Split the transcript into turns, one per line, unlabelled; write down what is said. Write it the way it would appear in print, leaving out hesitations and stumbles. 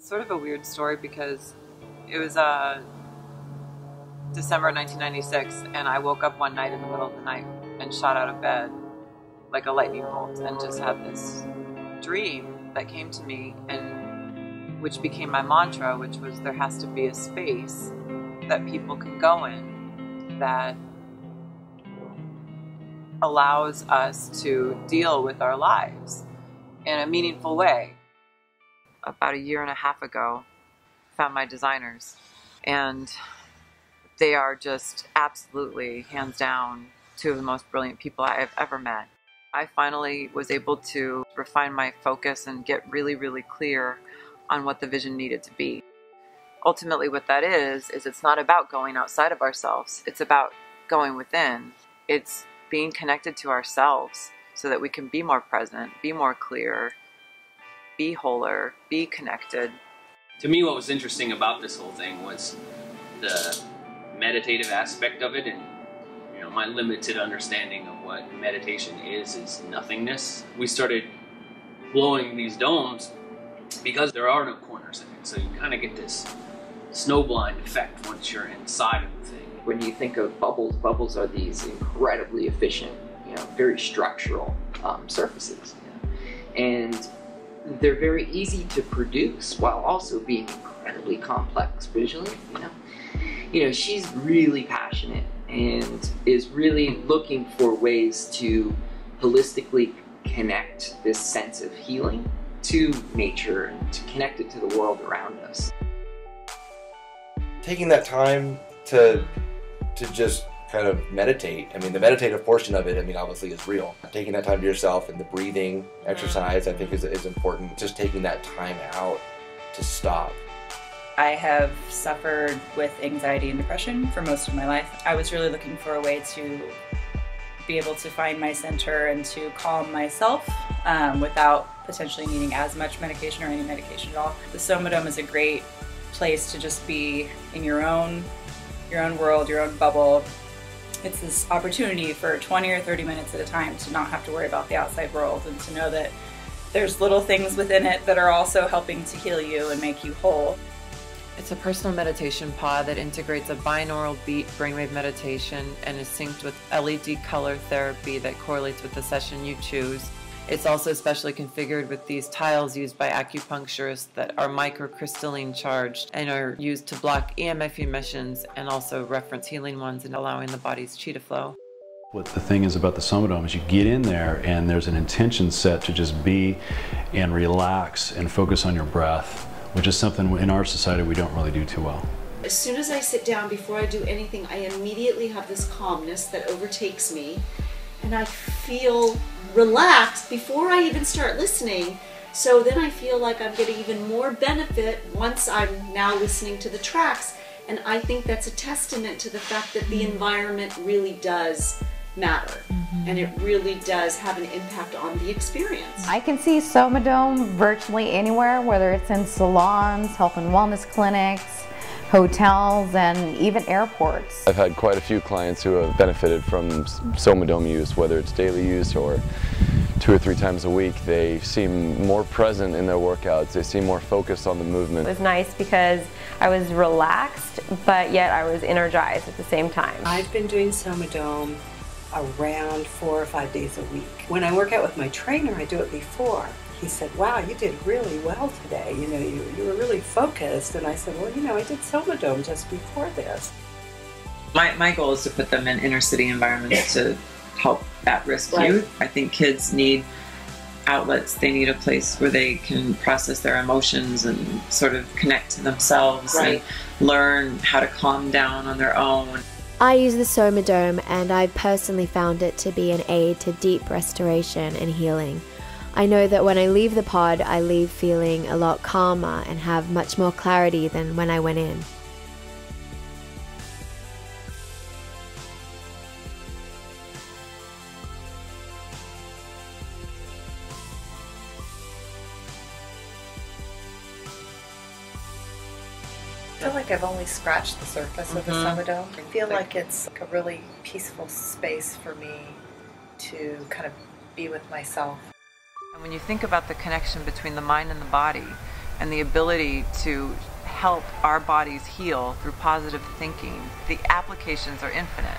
sort of a weird story because it was December 1996, and I woke up one night in the middle of the night and shot out of bed like a lightning bolt and just had this dream that came to me, and which became my mantra, which was there has to be a space that people can go in that allows us to deal with our lives in a meaningful way. About a year and a half ago, I found my designers, and they are just absolutely, hands down, two of the most brilliant people I have ever met. I finally was able to refine my focus and get really, really clear on what the vision needed to be. Ultimately, what that is it's not about going outside of ourselves. It's about going within. It's being connected to ourselves so that we can be more present, be more clear, be wholer, be connected.
To me, what was interesting about this whole thing was the meditative aspect of it, and my limited understanding of what meditation is nothingness. We started blowing these domes because there are no corners in it, so you kind of get this snowblind effect once you're inside of the thing.
When you think of bubbles, bubbles are these incredibly efficient, very structural surfaces, and they're very easy to produce while also being incredibly complex visually. She's really passionate and is really looking for ways to holistically connect this sense of healing to nature and to connect it to the world around us.
Taking that time to just kind of meditate. I mean, the meditative portion of it, obviously is real. Taking that time to yourself and the breathing exercise, I think is important. Just taking that time out to stop.
I have suffered with anxiety and depression for most of my life. I was really looking for a way to be able to find my center and to calm myself without potentially needing as much medication or any medication at all. The Somadome is a great place to just be in your own world, your own bubble. It's this opportunity for 20 or 30 minutes at a time to not have to worry about the outside world and to know that there's little things within it that are also helping to heal you and make you whole.
It's a personal meditation pod that integrates a binaural beat brainwave meditation and is synced with LED color therapy that correlates with the session you choose. It's also specially configured with these tiles used by acupuncturists that are microcrystalline charged and are used to block EMF emissions and also reference healing ones and allowing the body's chi to flow.
What the thing is about the Somadome is you get in there and there's an intention set to just be and relax and focus on your breath, which is something in our society we don't really do too well.
As soon as I sit down, before I do anything, I immediately have this calmness that overtakes me, and I feel relaxed before I even start listening. So then I feel like I'm getting even more benefit once I'm now listening to the tracks, and I think that's a testament to the fact that the environment really does matter, and it really does have an impact on the experience.
I can see Somadome virtually anywhere, whether it's in salons, health and wellness clinics, hotels, and even airports.
I've had quite a few clients who have benefited from Somadome use, whether it's daily use or 2 or 3 times a week. They seem more present in their workouts. They seem more focused on the movement.
It was nice because I was relaxed, but yet I was energized at the same time.
I've been doing Somadome around 4 or 5 days a week. When I work out with my trainer, I do it before. He said, wow, you did really well today. You were really focused. And I said, well, I did Somadome just before this.
My goal is to put them in inner city environments to help at-risk youth. I think kids need outlets. They need a place where they can process their emotions and sort of connect to themselves and learn how to calm down on their own.
I use the Somadome, and I've personally found it to be an aid to deep restoration and healing. I know that when I leave the pod, I leave feeling a lot calmer and have much more clarity than when I went in.
I feel like I've only scratched the surface of the Somadome. I feel like it's like a really peaceful space for me to kind of be with myself.
And when you think about the connection between the mind and the body, and the ability to help our bodies heal through positive thinking, the applications are infinite.